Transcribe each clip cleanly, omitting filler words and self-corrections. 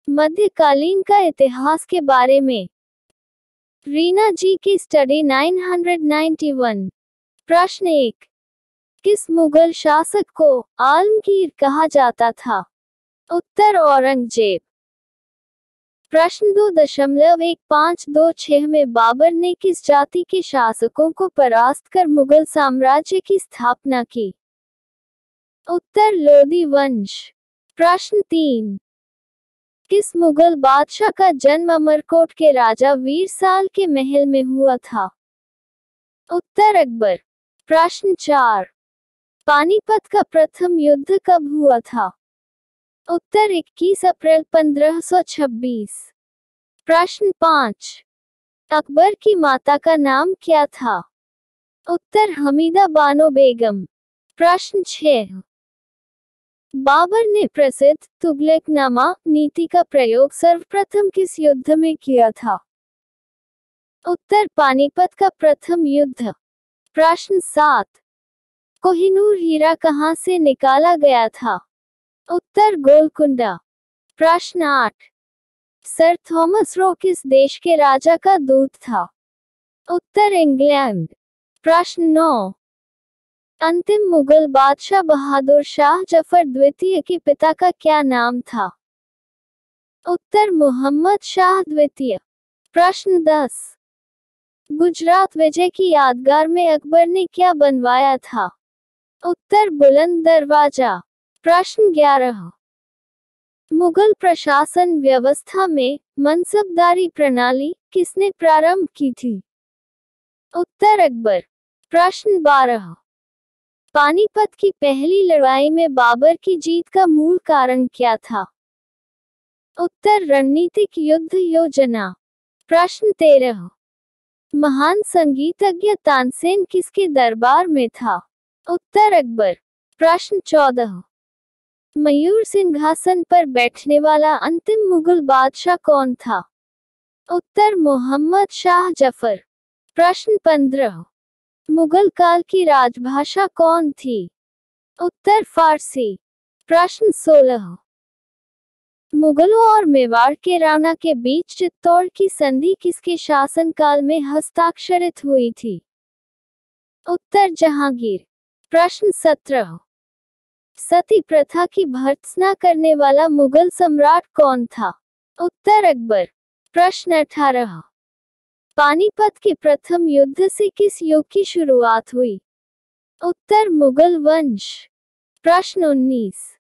मध्यकालीन का इतिहास के बारे में। रीना जी की स्टडी 991। प्रश्न 1। किस मुगल शासक को आलमगीर कहा जाता था? उत्तर औरंगजेब। प्रश्न 2.1526 में बाबर ने किस जाति के शासकों को परास्त कर मुगल साम्राज्य की स्थापना की? उत्तर लोदी वंश। प्रश्न 3। किस मुगल बादशाह का जन्म अमरकोट के राजा वीर साल के महल में हुआ था? उत्तर अकबर। प्रश्न 4। पानीपत का प्रथम युद्ध कब हुआ था? उत्तर 21 अप्रैल 1526। प्रश्न 5। अकबर की माता का नाम क्या था? उत्तर हमीदा बानो बेगम। प्रश्न 6। बाबर ने प्रसिद्ध तुगलकनामा नीति का प्रयोग सर्वप्रथम किस युद्ध में किया था? उत्तर पानीपत का प्रथम युद्ध। प्रश्न 7। कोहिनूर हीरा कहाँ से निकाला गया था? उत्तर गोलकुंडा। प्रश्न 8। सर थॉमस रो किस देश के राजा का दूत था? उत्तर इंग्लैंड। प्रश्न 9। अंतिम मुगल बादशाह बहादुर शाह जफर द्वितीय के पिता का क्या नाम था? उत्तर मोहम्मद शाह द्वितीय। प्रश्न 10। गुजरात विजय की यादगार में अकबर ने क्या बनवाया था? उत्तर बुलंद दरवाजा। प्रश्न 11। मुगल प्रशासन व्यवस्था में मनसबदारी प्रणाली किसने प्रारंभ की थी? उत्तर अकबर। प्रश्न 12। पानीपत की पहली लड़ाई में बाबर की जीत का मूल कारण क्या था? उत्तर रणनीतिक युद्ध योजना। प्रश्न 13। महान संगीतज्ञ तानसेन किसके दरबार में था? उत्तर अकबर। प्रश्न 14। मयूर सिंहासन पर बैठने वाला अंतिम मुगल बादशाह कौन था? उत्तर मोहम्मद शाह जफर। प्रश्न 15। मुगल काल की राजभाषा कौन थी? उत्तर फारसी। प्रश्न 16। मुगलों और मेवाड़ के राणा के बीच चित्तौड़ की संधि किसके शासनकाल में हस्ताक्षरित हुई थी? उत्तर जहांगीर। प्रश्न 17। सती प्रथा की भर्त्सना करने वाला मुगल सम्राट कौन था? उत्तर अकबर। प्रश्न 18। पानीपत के प्रथम युद्ध से किस युग की शुरुआत हुई? उत्तर मुगल वंश। प्रश्न 19।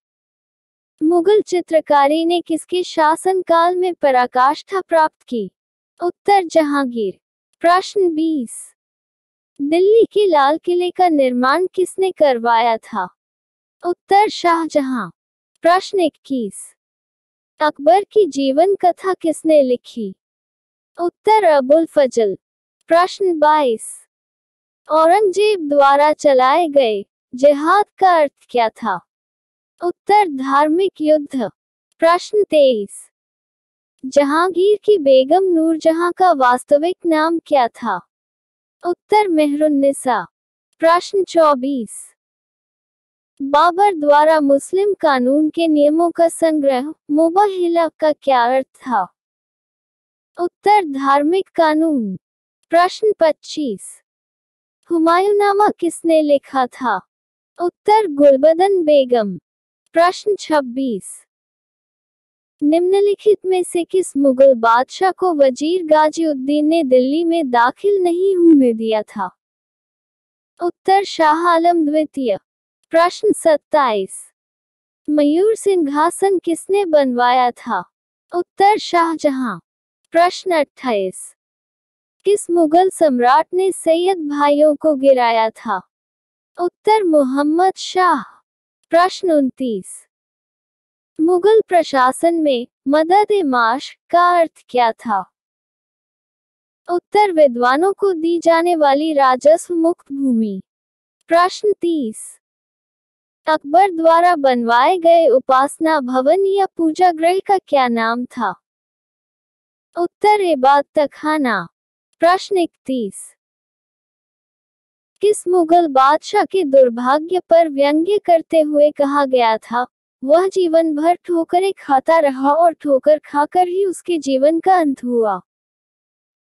मुगल चित्रकारी ने किसके शासनकाल में पराकाष्ठा प्राप्त की? उत्तर जहांगीर। प्रश्न 20। दिल्ली के लाल किले का निर्माण किसने करवाया था? उत्तर शाहजहां। प्रश्न 21। अकबर की जीवन कथा किसने लिखी? उत्तर अबुल फजल। प्रश्न 22। औरंगजेब द्वारा चलाए गए जिहाद का अर्थ क्या था? उत्तर धार्मिक युद्ध। प्रश्न 23। जहांगीर की बेगम नूरजहां का वास्तविक नाम क्या था? उत्तर मेहरुन्निसा। प्रश्न 24। बाबर द्वारा मुस्लिम कानून के नियमों का संग्रह मुबाहिला का क्या अर्थ था? उत्तर धार्मिक कानून। प्रश्न 25। हुमायूंनामा किसने लिखा था? उत्तर गुलबदन बेगम। प्रश्न 26। निम्नलिखित में से किस मुगल बादशाह को वजीर गाजीउद्दीन ने दिल्ली में दाखिल नहीं होने दिया था? उत्तर शाह आलम द्वितीय। प्रश्न 27। मयूर सिंहासन किसने बनवाया था? उत्तर शाहजहां। प्रश्न 28। किस मुगल सम्राट ने सैयद भाइयों को गिराया था? उत्तर मोहम्मद शाह। प्रश्न 29। मुगल प्रशासन में मदद-ए-माश का अर्थ क्या था? उत्तर विद्वानों को दी जाने वाली राजस्व मुक्त भूमि। प्रश्न 30। अकबर द्वारा बनवाए गए उपासना भवन या पूजा गृह का क्या नाम था? उत्तर इबादत खाना। प्रश्न 31। किस मुगल बादशाह के दुर्भाग्य पर व्यंग्य करते हुए कहा गया था, वह जीवन भर ठोकरें खाता रहा और ठोकर खाकर ही उसके जीवन का अंत हुआ।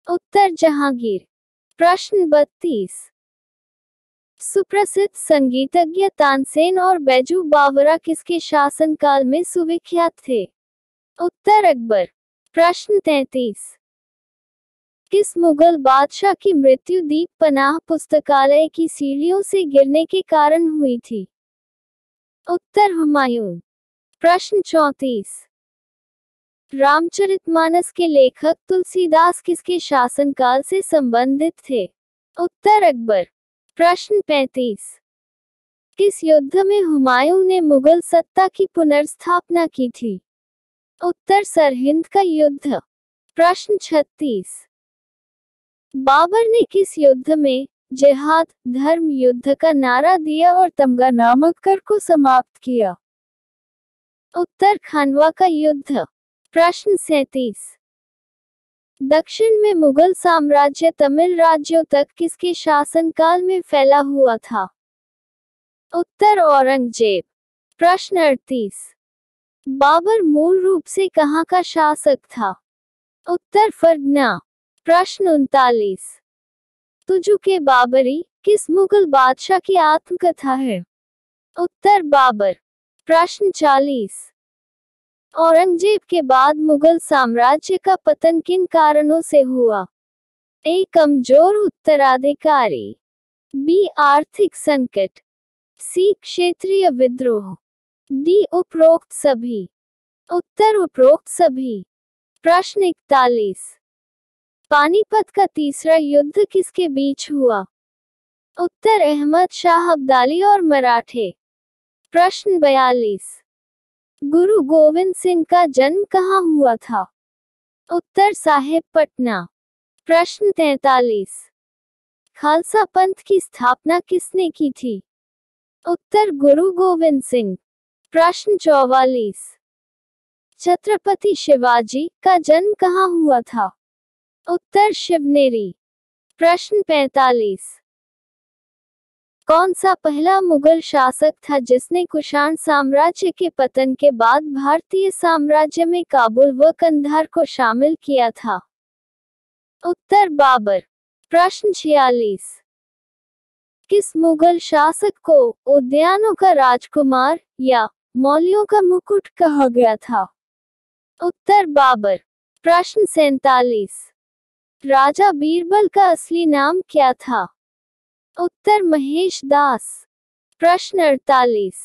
उत्तर जहांगीर। प्रश्न 32। सुप्रसिद्ध संगीतज्ञ तानसेन और बैजू बावरा किसके शासनकाल में सुविख्यात थे? उत्तर अकबर। प्रश्न 33। किस मुगल बादशाह की मृत्यु दीप पनाह पुस्तकालय की सीढ़ियों से गिरने के कारण हुई थी? उत्तर हुमायूं। प्रश्न 34। रामचरितमानस के लेखक तुलसीदास किसके शासनकाल से संबंधित थे? उत्तर अकबर। प्रश्न 35। किस युद्ध में हुमायूं ने मुगल सत्ता की पुनर्स्थापना की थी? उत्तर सरहिंद का युद्ध। प्रश्न 36। बाबर ने किस युद्ध में जिहाद धर्म युद्ध का नारा दिया और तमगा नामक कर को समाप्त किया? उत्तर खानवा का युद्ध। प्रश्न 37। दक्षिण में मुगल साम्राज्य तमिल राज्यों तक किसके शासनकाल में फैला हुआ था? उत्तर औरंगजेब। प्रश्न 38। बाबर मूल रूप से कहाँ का शासक था? उत्तर फरगना। प्रश्न 39। तुजु के बाबरी किस मुगल बादशाह की आत्मकथा है? उत्तर बाबर। प्रश्न 40। औरंगजेब के बाद मुगल साम्राज्य का पतन किन कारणों से हुआ? ए. कमजोर उत्तराधिकारी, बी. आर्थिक संकट, सी. क्षेत्रीय विद्रोह, डी. उपरोक्त सभी। उत्तर उपरोक्त सभी। प्रश्न 41। पानीपत का तीसरा युद्ध किसके बीच हुआ? उत्तर अहमद शाह अब्दाली और मराठे। प्रश्न 42। गुरु गोविंद सिंह का जन्म कहाँ हुआ था? उत्तर साहेब पटना। प्रश्न 43। खालसा पंथ की स्थापना किसने की थी? उत्तर गुरु गोविंद सिंह। प्रश्न 44। छत्रपति शिवाजी का जन्म कहाँ हुआ था? उत्तर शिवनेरी। प्रश्न 45। कौन सा पहला मुगल शासक था जिसने कुषाण साम्राज्य के पतन के बाद भारतीय साम्राज्य में काबुल व कंधार को शामिल किया था? उत्तर बाबर। प्रश्न 46। किस मुगल शासक को उद्यानों का राजकुमार या मौलियों का मुकुट कहा गया था? उत्तर बाबर। प्रश्न 47। राजा बीरबल का असली नाम क्या था? उत्तर महेश दास। प्रश्न 48।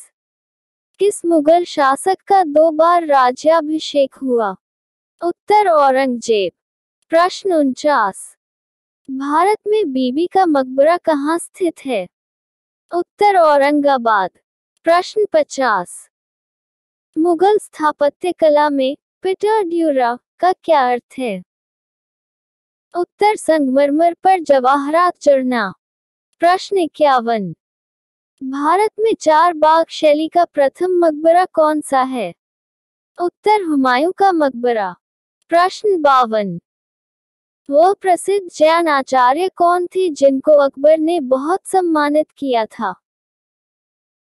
किस मुगल शासक का 2 बार राज्याभिषेक हुआ? उत्तर औरंगजेब। प्रश्न 49। भारत में बीबी का मकबरा कहाँ स्थित है? उत्तर औरंगाबाद। प्रश्न 50। मुगल स्थापत्य कला में पिटर ड्यूरा का क्या अर्थ है? उत्तर संगमरमर पर जवाहरात चढ़ना। प्रश्न 51। भारत में 4 बाग शैली का प्रथम मकबरा कौन सा है? उत्तर हुमायूं का मकबरा। प्रश्न 52। वह प्रसिद्ध जैन आचार्य कौन थे जिनको अकबर ने बहुत सम्मानित किया था?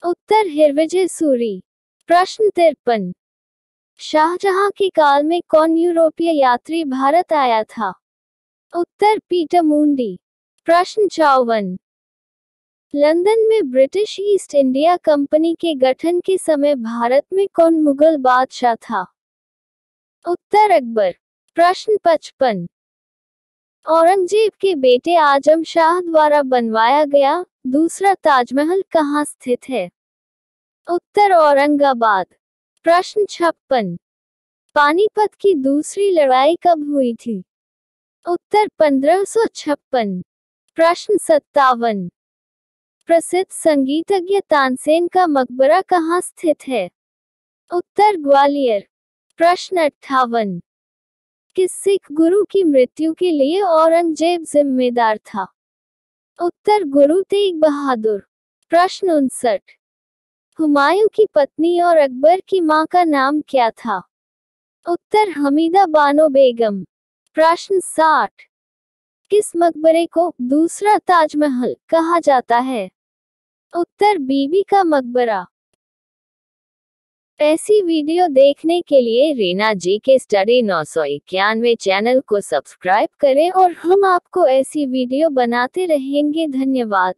उत्तर हिरविजय सूरी। प्रश्न 53। शाहजहां के काल में कौन यूरोपीय यात्री भारत आया था? उत्तर पीटर मुंडी। प्रश्न 54। लंदन में ब्रिटिश ईस्ट इंडिया कंपनी के गठन के समय भारत में कौन मुगल बादशाह था? उत्तर अकबर। प्रश्न 55। औरंगजेब के बेटे आजम शाह द्वारा बनवाया गया दूसरा ताजमहल कहाँ स्थित है? उत्तर औरंगाबाद। प्रश्न 56। पानीपत की दूसरी लड़ाई कब हुई थी? उत्तर 1556। प्रश्न 57। प्रसिद्ध संगीतज्ञ तानसेन का मकबरा कहाँ स्थित है? उत्तर ग्वालियर। प्रश्न 58। किस सिख गुरु की मृत्यु के लिए औरंगजेब जिम्मेदार था? उत्तर गुरु तेग बहादुर। प्रश्न 59। हुमायूं की पत्नी और अकबर की मां का नाम क्या था? उत्तर हमीदा बानो बेगम। प्रश्न 60। किस मकबरे को दूसरा ताजमहल कहा जाता है? उत्तर बीबी का मकबरा। ऐसी वीडियो देखने के लिए रीना जी के स्टडी 991 चैनल को सब्सक्राइब करें और हम आपको ऐसी वीडियो बनाते रहेंगे। धन्यवाद।